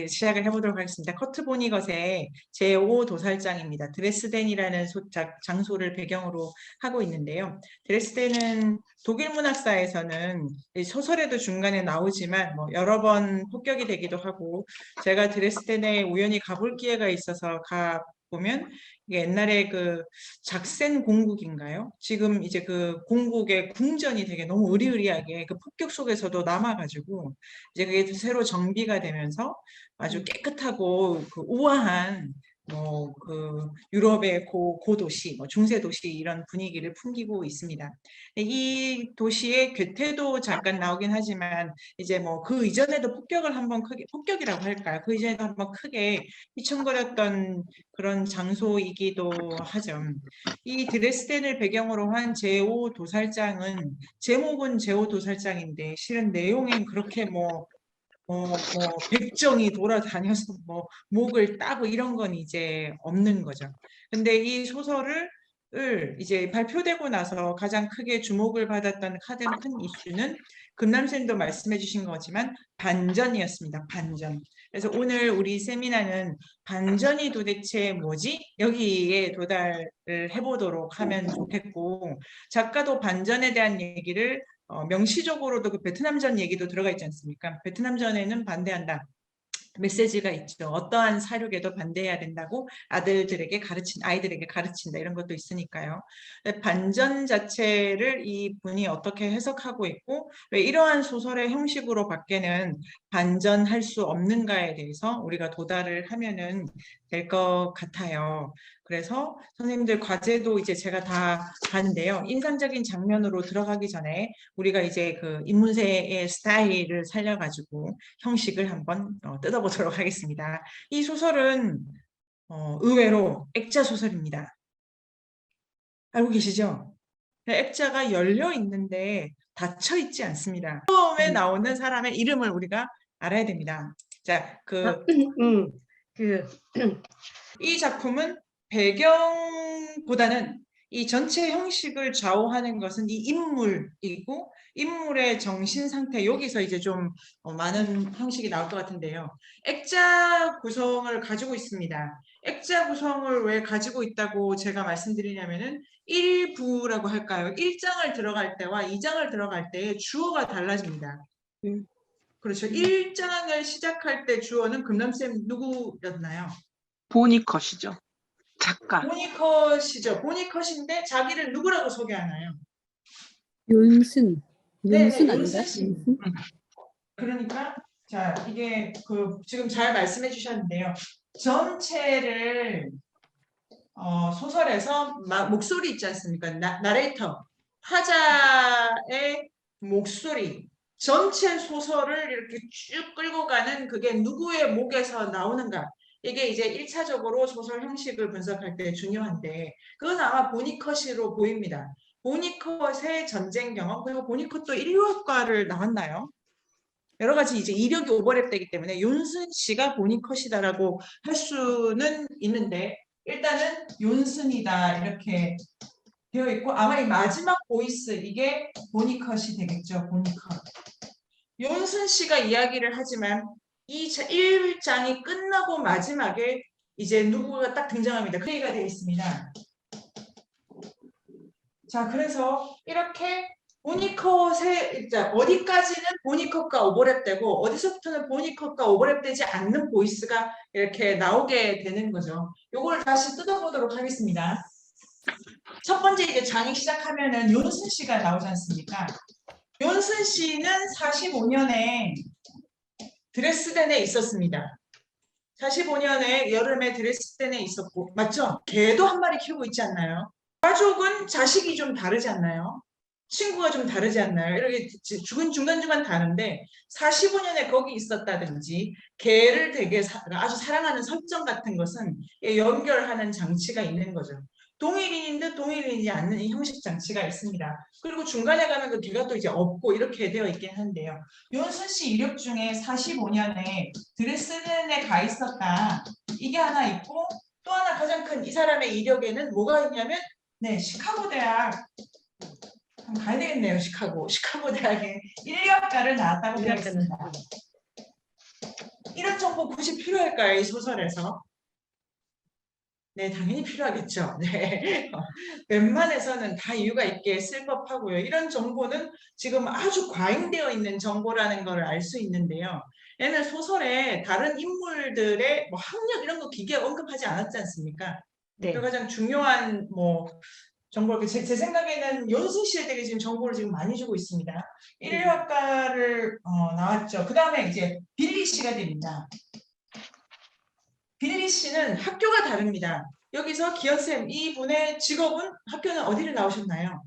시작을 해보도록 하겠습니다. 커트 보니것의 제5 도살장입니다. 드레스덴이라는 장소를 배경으로 하고 있는데요. 드레스덴은 독일 문학사에서는 소설에도 중간에 나오지만 여러 번 폭격이 되기도 하고, 제가 드레스덴에 우연히 가볼 기회가 있어서 보면 옛날에 그 작센 공국인가요? 지금 이제 그 공국의 궁전이 되게 너무 으리으리하게 그 폭격 속에서도 남아가지고 이제 그게 새로 정비가 되면서 아주 깨끗하고 그 우아한 그 유럽의 고도시, 중세 도시 이런 분위기를 풍기고 있습니다. 이 도시의 괴테도 잠깐 나오긴 하지만 이제 그 이전에도 폭격을 한번 크게, 폭격이라고 할까요? 그 이전에도 한번 크게 휘청거렸던 그런 장소이기도 하죠. 이 드레스덴을 배경으로 한 제5 도살장은 제목은 제5 도살장인데 실은 내용엔 그렇게 백정이 돌아다녀서 목을 따고 이런 건 이제 없는 거죠. 근데 이 소설을 이제 발표되고 나서 가장 크게 주목을 받았던 큰 이슈는 금남쌤도 말씀해 주신 거지만 반전이었습니다. 반전. 그래서 오늘 우리 세미나는 반전이 도대체 뭐지? 여기에 도달을 해보도록 하면 좋겠고, 작가도 반전에 대한 얘기를 명시적으로도 그 베트남전 얘기도 들어가 있지 않습니까? 베트남전에는 반대한다. 메시지가 있죠. 어떠한 사륙에도 반대해야 된다고 아이들에게 가르친다 이런 것도 있으니까요. 반전 자체를 이 분이 어떻게 해석하고 있고 왜 이러한 소설의 형식으로 밖에는 반전할 수 없는가에 대해서 우리가 도달을 하면은 될 것 같아요. 그래서 선생님들 과제도 이제 제가 다 봤는데요. 인상적인 장면으로 들어가기 전에 우리가 이제 그 인문세의 스타일을 살려가지고 형식을 한번 뜯어보도록 하겠습니다. 이 소설은 의외로 액자 소설입니다. 알고 계시죠? 액자가 열려 있는데 닫혀 있지 않습니다. 처음에 나오는 사람의 이름을 우리가 알아야 됩니다. 자, 이 작품은 배경보다는 이 전체 형식을 좌우하는 것은 이 인물이고 인물의 정신 상태, 여기서 이제 좀 많은 형식이 나올 것 같은데요. 액자 구성을 가지고 있습니다. 액자 구성을 왜 가지고 있다고 제가 말씀드리냐면은 1부라고 할까요? 1장을 들어갈 때와 2장을 들어갈 때의 주어가 달라집니다. 그렇죠. 1장을 시작할 때 주어는 금남쌤 누구였나요? 보니컷이죠. 작가. 보니컷이죠. 보니컷인데 자기를 누구라고 소개하나요? 윤순. 네네, 아닌가? 윤순 씨. 그러니까 자, 이게 지금 잘 말씀해 주셨는데요. 전체를 소설에서 목소리 있지 않습니까? 나레이터, 화자의 목소리, 전체 소설을 이렇게 쭉 끌고 가는 그게 누구의 목에서 나오는가? 이게 이제 1차적으로 소설 형식을 분석할 때 중요한데, 그건 아마 보니컷으로 보입니다. 보니컷의 전쟁 경험, 그리고 보니컷도 인류학과를 나왔나요? 여러 가지 이제 이력이 오버랩되기 때문에 윤순 씨가 보니컷이다라고 할 수는 있는데, 일단은 윤순이다 이렇게 되어 있고, 아마 이 마지막 보이스 이게 보니컷이 되겠죠. 보니컷. 윤순 씨가 이야기를 하지만 이 1장이 끝나고 마지막에 이제 누구가 딱 등장합니다. 그 얘기가 되어 있습니다. 자, 그래서 이렇게 보니컷의 어디까지는 보니컷과 오버랩되고 어디서부터는 보니컷과 오버랩되지 않는 보이스가 이렇게 나오게 되는 거죠. 요걸 다시 뜯어보도록 하겠습니다. 첫 번째 이제 장이 시작하면은 윤순 씨가 나오지 않습니까? 윤순 씨는 45년에 드레스덴에 있었습니다. 45년에 여름에 드레스덴에 있었고, 맞죠? 개도 한 마리 키우고 있지 않나요? 가족은 자식이 좀 다르지 않나요? 친구가 좀 다르지 않나요? 이렇게 중간중간 다른데 45년에 거기 있었다든지 개를 되게 아주 사랑하는 설정 같은 것은 연결하는 장치가 있는 거죠. 동일인인 듯 동일인이지 않는 이 형식 장치가 있습니다. 그리고 중간에 가면 그 개가 또 이제 없고 이렇게 되어 있긴 한데요. 윤순 씨 이력 중에 45년에 드레스덴에 가 있었다. 이게 하나 있고, 또 하나 가장 큰 이 사람의 이력에는 뭐가 있냐면 시카고 대학 가야 되겠네요. 시카고 대학에 인류학과를 나왔다고 되어 있습니다. 이런 정보 굳이 필요할까요? 이 소설에서? 네, 당연히 필요하겠죠. 네. 웬만해서는 다 이유가 있게 쓸 법하고요. 이런 정보는 지금 아주 과잉되어 있는 정보라는 걸 알 수 있는데요. 얘는 소설에 다른 인물들의 뭐 학력 이런 거 기계 언급하지 않았지 않습니까? 네. 그리고 가장 중요한 뭐 정보를 제 생각에는 연수 씨에게 지금 정보를 지금 많이 주고 있습니다. 인류학과를 나왔죠. 그 다음에 이제 빌리 씨가 됩니다. 빌리 씨는 학교가 다릅니다. 여기서 기현쌤, 이분의 직업은 학교는 어디를 나오셨나요?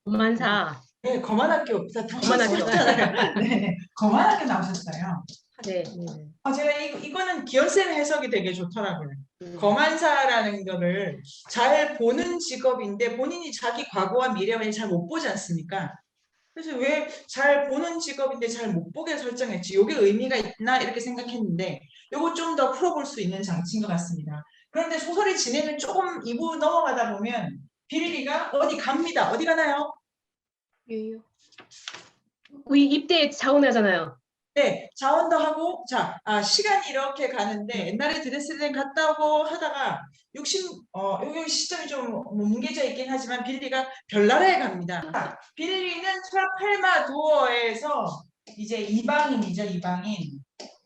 고만사. 네, 검한 학교. 검한 학교. 잖아요. 네, 검한 학교 나오셨어요. 네. 네. 제가 이거는 기현쌤 해석이 되게 좋더라고요. 음. 검안사라는 거를 잘 보는 직업인데 본인이 자기 과거와 미래만 잘 못 보지 않습니까? 그래서 왜 잘 보는 직업인데 잘 못 보게 설정했지? 이게 의미가 있나 이렇게 생각했는데 이거 좀 더 풀어볼 수 있는 장치인 것 같습니다. 그런데 소설의 진행을 조금 2부 넘어가다 보면 빌리가 어디 갑니다. 어디 가나요? 유유. 우리 입대 자원하잖아요. 네, 자원도 하고, 자, 시간이 이렇게 가는데, 옛날에 드레스덴 갔다 오고 하다가, 여기 시점이 좀 뭉개져 있긴 하지만, 빌리가 별나라에 갑니다. 빌리는 트라팔마도어에서 이제 이방인이죠, 이방인.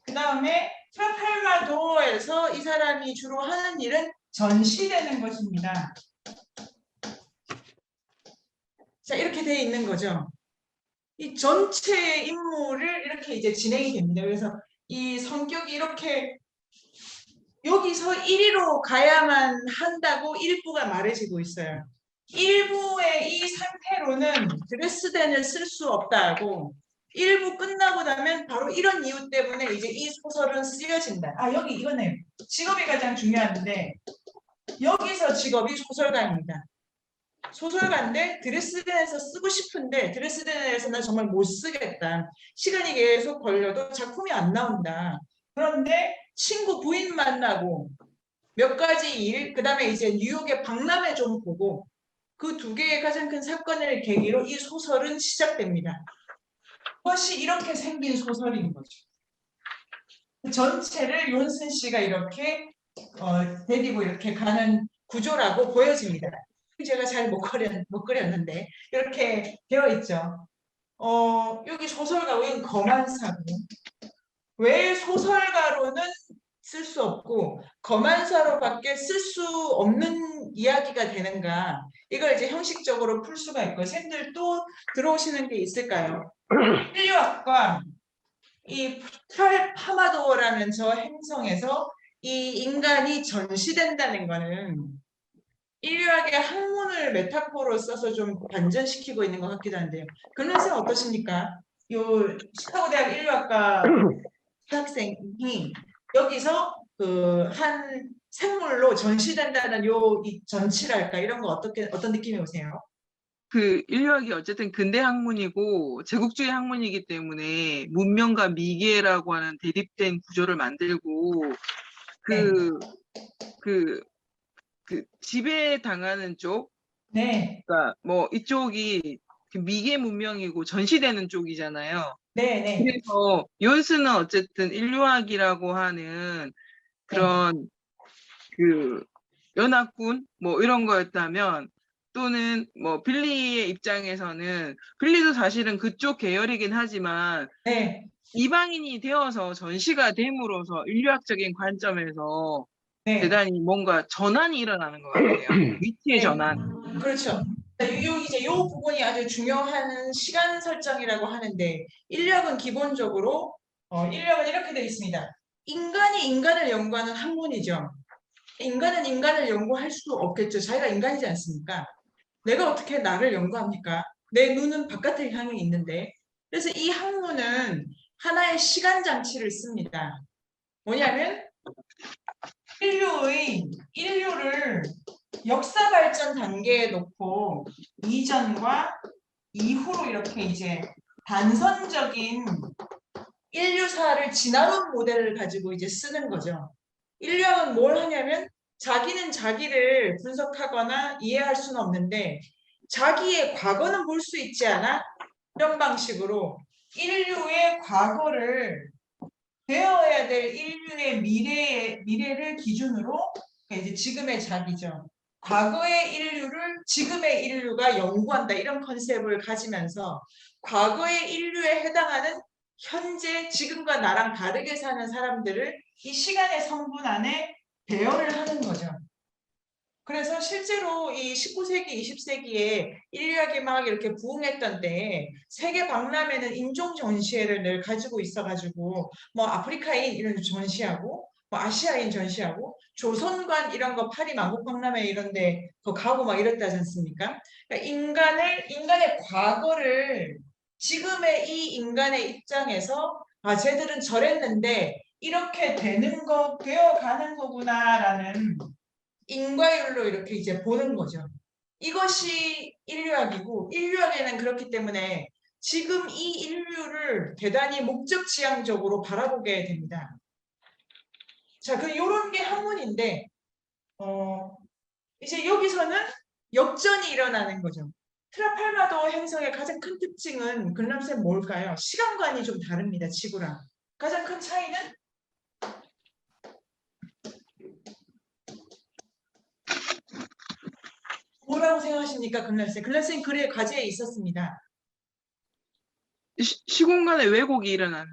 그 다음에 트라팔마도어에서 이 사람이 주로 하는 일은 전시되는 것입니다. 자, 이렇게 돼 있는 거죠. 이 전체 인물을 이렇게 이제 진행이 됩니다. 그래서 이 성격이 이렇게 여기서 1위로 가야만 한다고 일부가 말해지고 있어요. 일부의 이 상태로는 드레스덴을 쓸 수 없다고 일부 끝나고 나면 바로 이런 이유 때문에 이제 이 소설은 쓰여진다. 여기 이거네요. 직업이 가장 중요한데 여기서 직업이 소설가입니다. 소설가인데 드레스덴에서 쓰고 싶은데 드레스덴에서는 정말 못 쓰겠다. 시간이 계속 걸려도 작품이 안 나온다. 그런데 친구 부인 만나고 몇 가지 일, 그 다음에 이제 뉴욕의 박람회 좀 보고 그 두 개의 가장 큰 사건을 계기로 이 소설은 시작됩니다. 그것이 이렇게 생긴 소설인 거죠. 전체를 윤슨 씨가 이렇게 데리고 이렇게 가는 구조라고 보여집니다. 제가 잘 못 그렸는데 이렇게 되어 있죠. 여기 소설가 왜 거만사고 왜 소설가로는 쓸 수 없고 거만사로밖에 쓸 수 없는 이야기가 되는가 이걸 이제 형식적으로 풀 수가 있고 쌤들 또 들어오시는 게 있을까요? 인류학과 이 파마도어라는 저 행성에서 이 인간이 전시된다는 거는 인류학의 학문을 메타포로 써서 좀 반전시키고 있는 것 같기도 한데요. 글렌쌤 어떠십니까? 요 시카고 대학 인류학과 학생이 여기서 그 한 생물로 전시된다는 이 전치랄까 이런 거 어떤 느낌이 오세요? 그 인류학이 어쨌든 근대 학문이고 제국주의 학문이기 때문에 문명과 미개라고 하는 대립된 구조를 만들고 그 지배당하는 쪽, 네, 그러니까 뭐 이쪽이 미개 문명이고 전시되는 쪽이잖아요. 네, 네. 그래서 연스는 어쨌든 인류학이라고 하는 그런 그 연합군 뭐 이런 거였다면 또는 뭐 빌리의 입장에서는 빌리도 사실은 그쪽 계열이긴 하지만 네, 이방인이 되어서 전시가 됨으로써 인류학적인 관점에서 네. 대단히 뭔가 전환이 일어나는 것 같아요. 위치의 네. 전환. 그렇죠. 이제 요 부분이 아주 중요한 시간 설정이라고 하는데 인류학은 기본적으로 인류학은 이렇게 되어 있습니다. 인간이 인간을 연구하는 학문이죠. 인간은 인간을 연구할 수 없겠죠. 자기가 인간이지 않습니까? 내가 어떻게 나를 연구합니까? 내 눈은 바깥을 향해 있는데. 그래서 이 학문은 하나의 시간 장치를 씁니다. 뭐냐면 인류를 역사 발전 단계에 놓고 이전과 이후로 이렇게 이제 단선적인 인류사를 지나온 모델을 가지고 이제 쓰는 거죠. 인류학은 뭘 하냐면 자기는 자기를 분석하거나 이해할 수는 없는데 자기의 과거는 볼 수 있지 않아? 이런 방식으로 인류의 과거를 되어야 될 인류의 미래를 기준으로 그러니까 이제 지금의 자기죠. 과거의 인류를 지금의 인류가 연구한다 이런 컨셉을 가지면서 과거의 인류에 해당하는 현재 지금과 나랑 다르게 사는 사람들을 이 시간의 성분 안에 배열을 하는 거죠. 그래서 실제로 이 19세기, 20세기에 인류학이 막 이렇게 부흥했던 때에 세계 박람회는 인종 전시회를 늘 가지고 있어가지고 뭐 아프리카인 이런 거 전시하고 뭐 아시아인 전시하고 조선관 이런 거 파리 만국 박람회 이런데 그 가고 막 이랬다지 않습니까? 그러니까 인간의 과거를 지금의 이 인간의 입장에서 아 쟤들은 저랬는데 이렇게 되어가는 거구나라는 인과율로 이렇게 이제 보는 거죠. 이것이 인류학이고 인류학에는 그렇기 때문에 지금 이 인류를 대단히 목적지향적으로 바라보게 됩니다. 자, 이런 게 학문인데 이제 여기서는 역전이 일어나는 거죠. 트라팔마도 행성의 가장 큰 특징은 글람쌤 뭘까요? 시간관이 좀 다릅니다. 지구랑. 가장 큰 차이는 뭐라고 생각하십니까, 글람쌤? 글람쌤 글에 과제에 있었습니다. 시공간의 왜곡이 일어나는.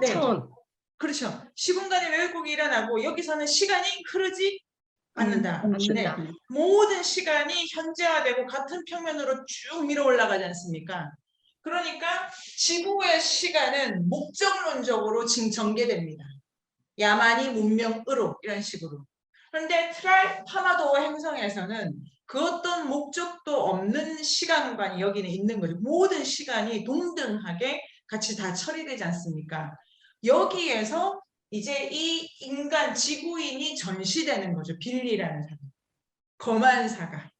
네. 하천. 그렇죠. 시공간의 왜곡이 일어나고 여기서는 시간이 흐르지 않는다. 않는다. 네. 모든 시간이 현재화되고 같은 평면으로 쭉 밀어 올라가지 않습니까? 그러니까 지구의 시간은 목적론적으로 지금 전개됩니다. 야만이 문명으로 이런 식으로. 그런데 트랄파마도 행성에서는 그 어떤 목적도 없는 시간관이 여기는 있는 거죠. 모든 시간이 동등하게 같이 다 처리되지 않습니까? 여기에서 이제 이 인간 지구인이 전시되는 거죠. 빌리라는 사람. 거만사가.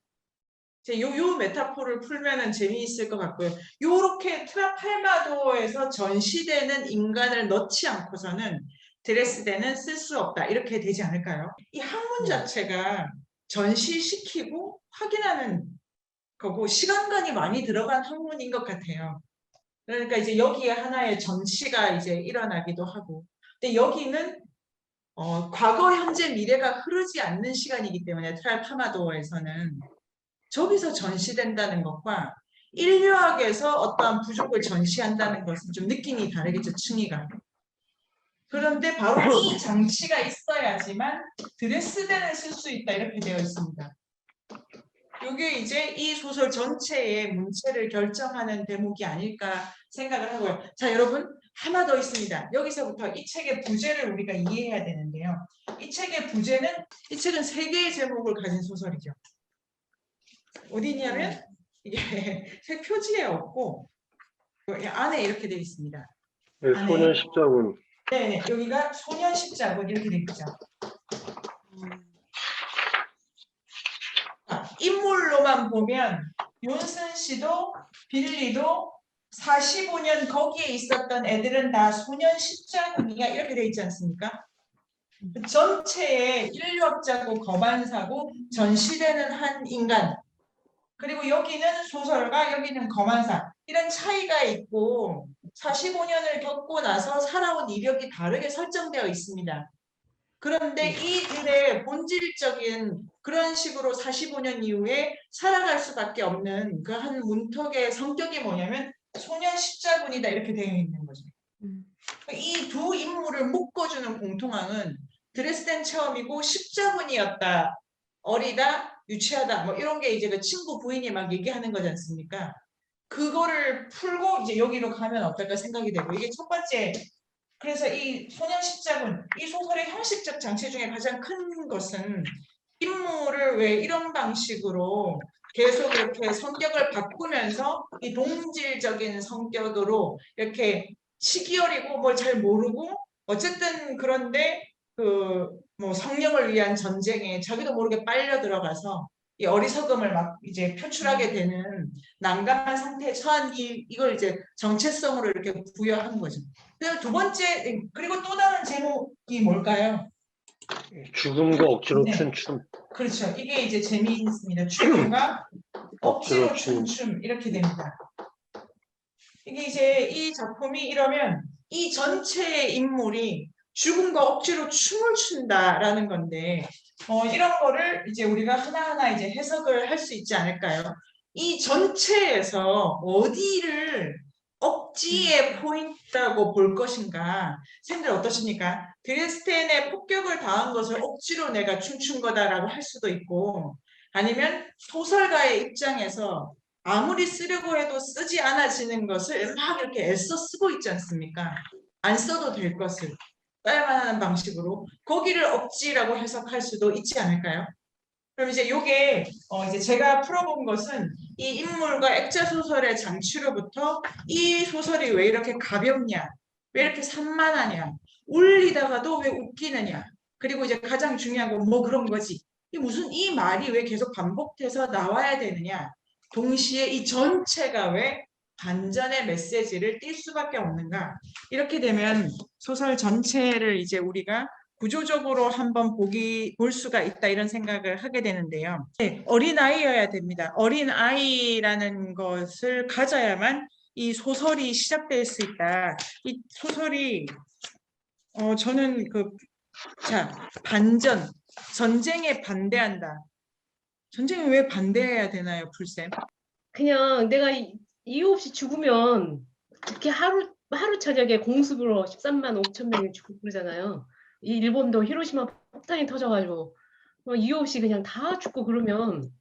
요 메타포를 풀면은 재미있을 것 같고요. 요렇게 트라팔마도에서 전시되는 인간을 넣지 않고서는 드레스덴은 쓸 수 없다. 이렇게 되지 않을까요? 이 학문 자체가 전시시키고 확인하는 거고 시간관이 많이 들어간 학문인 것 같아요. 그러니까 이제 여기에 하나의 전시가 이제 일어나기도 하고. 근데 여기는 과거, 현재, 미래가 흐르지 않는 시간이기 때문에 트랄파마도어에서는 저기서 전시된다는 것과 인류학에서 어떠한 부족을 전시한다는 것은 좀 느낌이 다르겠죠, 층위가. 그런데 바로 이 장치가 있어야지만 드레스덴을 쓸 수 있다 이렇게 되어 있습니다. 이게 이제 이 소설 전체의 문체를 결정하는 대목이 아닐까 생각을 하고요. 자, 여러분 하나 더 있습니다. 여기서부터 이 책의 부제를 우리가 이해해야 되는데요. 이 책의 부제는 이 책은 3개의 제목을 가진 소설이죠. 어디 있냐면 이게 책 표지에 없고 여기 안에 이렇게 되어 있습니다. 네, 소년 십자군. 네, 여기가 소년 십자군 이렇게 되어 있죠. 인물로만 보면 윤슨 씨도 빌리도 45년 거기에 있었던 애들은 다 소년 십자군이야 이렇게 되어 있지 않습니까? 전체의 인류학자고 거만사고 전시되는 한 인간 그리고 여기는 소설가 여기는 거만사 이런 차이가 있고 45년을 겪고 나서 살아온 이력이 다르게 설정되어 있습니다. 그런데 이들의 본질적인 그런 식으로 45년 이후에 살아갈 수밖에 없는 그 한 문턱의 성격이 뭐냐면 소년 십자군이다 이렇게 되어 있는 거죠. 이 두 인물을 묶어주는 공통항은 드레스덴 체험이고 십자군이었다. 어리다, 유치하다 뭐 이런 게 이제 그 친구 부인이 막 얘기하는 거지 않습니까? 그거를 풀고 이제 여기로 가면 어떨까 생각이 되고 이게 첫 번째 그래서 이 소년 십자군, 이 소설의 형식적 장치 중에 가장 큰 것은 인물을 왜 이런 방식으로 계속 이렇게 성격을 바꾸면서 이 동질적인 성격으로 이렇게 시기 어리고 뭘 잘 모르고 어쨌든 그런데 그 뭐 성령을 위한 전쟁에 자기도 모르게 빨려 들어가서 이 어리석음을 막 이제 표출하게 되는 난감한 상태에 처한 이걸 이제 정체성으로 이렇게 부여한 거죠. 그리고 두 번째 그리고 또 다른 제목이 뭘까요? 죽음과 억지로 네. 춘춤. 그렇죠. 이게 이제 재미있습니다. 죽음과 억지로 억지로 춘 춤 이렇게 됩니다. 이게 이제 이 작품이 이러면 이 전체의 인물이 죽음과 억지로 춤을 춘다라는 건데 이런 거를 이제 우리가 하나하나 이제 해석을 할 수 있지 않을까요? 이 전체에서 어디를 억지의 포인트라고 볼 것인가? 선생님들 어떠십니까? 드레스덴에 폭격을 당한 것을 억지로 내가 춤춘 거다라고 할 수도 있고 아니면 소설가의 입장에서 아무리 쓰려고 해도 쓰지 않아지는 것을 막 이렇게 애써 쓰고 있지 않습니까? 안 써도 될 것을 써야만 하는 방식으로 거기를 억지라고 해석할 수도 있지 않을까요? 그럼 이제 요게 이제 제가 풀어본 것은 이 인물과 액자 소설의 장치로부터 이 소설이 왜 이렇게 가볍냐, 왜 이렇게 산만하냐, 울리다가도 왜 웃기느냐, 그리고 이제 가장 중요한 건 뭐 그런 거지. 이 무슨 이 말이 왜 계속 반복돼서 나와야 되느냐. 동시에 이 전체가 왜 반전의 메시지를 띌 수밖에 없는가. 이렇게 되면 소설 전체를 이제 우리가 구조적으로 한번 볼 수가 있다 이런 생각을 하게 되는데요. 네, 어린아이여야 됩니다. 어린아이라는 것을 가져야만 이 소설이 시작될 수 있다. 이 소설이 저는 반전, 전쟁에 반대한다. 전쟁에 왜 반대해야 되나요, 풀쌤? 그냥 내가 이유 없이 죽으면 그렇게 하루 저녁에 공습으로 13만 5천 명이 죽고 그러잖아요. 이 일본도 히로시마 폭탄이 터져가지고 이유 없이 그냥 다 죽고 그러면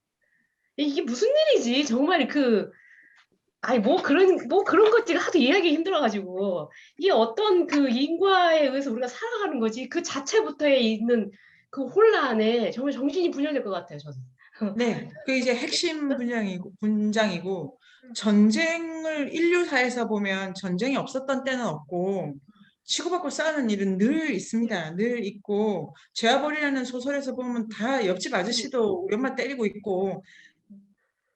이게 무슨 일이지? 정말 아니 뭐 그런 것들이 하도 이해하기 힘들어가지고 이 어떤 그 인과에 의해서 우리가 살아가는 거지 그 자체부터에 있는 그 혼란에 정말 정신이 분열될 것 같아요, 저는. 네, 그 이제 핵심 분장이고 전쟁을 인류사에서 보면 전쟁이 없었던 때는 없고 치고받고 싸우는 일은 늘 있습니다. 늘 있고 죄와벌이라는 소설에서 보면 다 옆집 아저씨도 우리 엄마 때리고 있고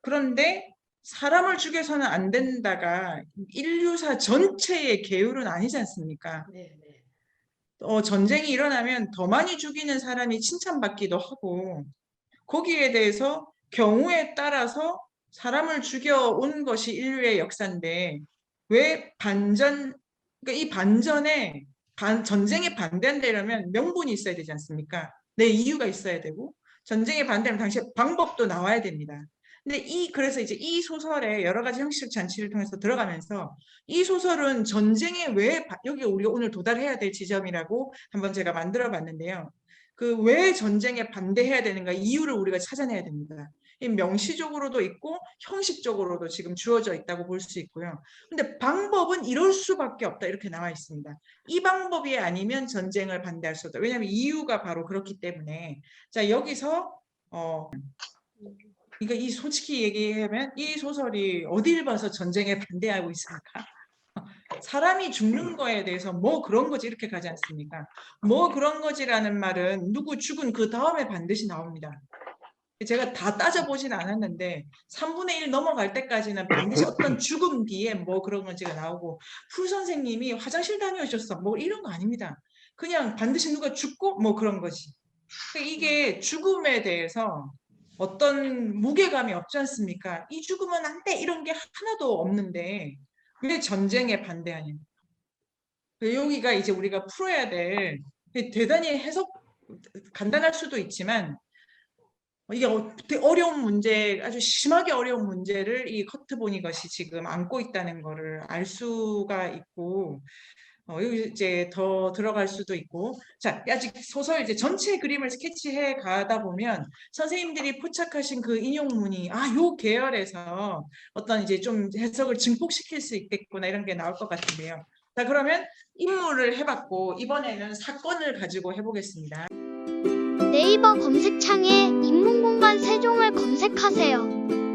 그런데 사람을 죽여서는 안 된다가 인류사 전체의 계율은 아니지 않습니까? 네, 네. 전쟁이 일어나면 더 많이 죽이는 사람이 칭찬받기도 하고 거기에 대해서 경우에 따라서 사람을 죽여온 것이 인류의 역사인데 왜 그러니까 이 반전에 전쟁에 반대한다면 명분이 있어야 되지 않습니까? 내 이유가 있어야 되고 전쟁에 반대하면 당시에 방법도 나와야 됩니다. 근데 그래서 이제 이 소설에 여러 가지 형식 잔치를 통해서 들어가면서 이 소설은 전쟁에 여기 우리가 오늘 도달해야 될 지점이라고 한번 제가 만들어 봤는데요. 왜 전쟁에 반대해야 되는가 이유를 우리가 찾아내야 됩니다. 이 명시적으로도 있고 형식적으로도 지금 주어져 있다고 볼 수 있고요. 근데 방법은 이럴 수밖에 없다 이렇게 나와 있습니다. 이 방법이 아니면 전쟁을 반대할 수 없다. 왜냐하면 이유가 바로 그렇기 때문에. 자, 여기서 이 솔직히 얘기하면 이 소설이 어딜 봐서 전쟁에 반대하고 있습니까? 사람이 죽는 거에 대해서 뭐 그런 거지 이렇게 가지 않습니까? 뭐 그런 거지라는 말은 누구 죽은 그 다음에 반드시 나옵니다. 제가 다 따져보진 않았는데 3분의 1 넘어갈 때까지는 반드시 어떤 죽음 뒤에 뭐 그런 거지가 나오고 풀 선생님이 화장실 다녀오셨어 뭐 이런 거 아닙니다. 그냥 반드시 누가 죽고 뭐 그런 거지. 이게 죽음에 대해서 어떤 무게감이 없지 않습니까? 이 죽으면 안 돼 이런 게 하나도 없는데 왜 전쟁에 반대하냐. 여기가 이제 우리가 풀어야 될 대단히 간단할 수도 있지만 이게 되게 어려운 문제, 아주 심하게 어려운 문제를 이 커트보니 것이 지금 안고 있다는 거를 알 수가 있고 여기 이제 더 들어갈 수도 있고 자 아직 소설 이제 전체 그림을 스케치해 가다 보면 선생님들이 포착하신 그 인용문이 요 계열에서 어떤 이제 좀 해석을 증폭시킬 수 있겠구나 이런 게 나올 것 같은데요. 자 그러면 인물을 해봤고 이번에는 사건을 가지고 해보겠습니다. 네이버 검색창에 인문공간 세종을 검색하세요.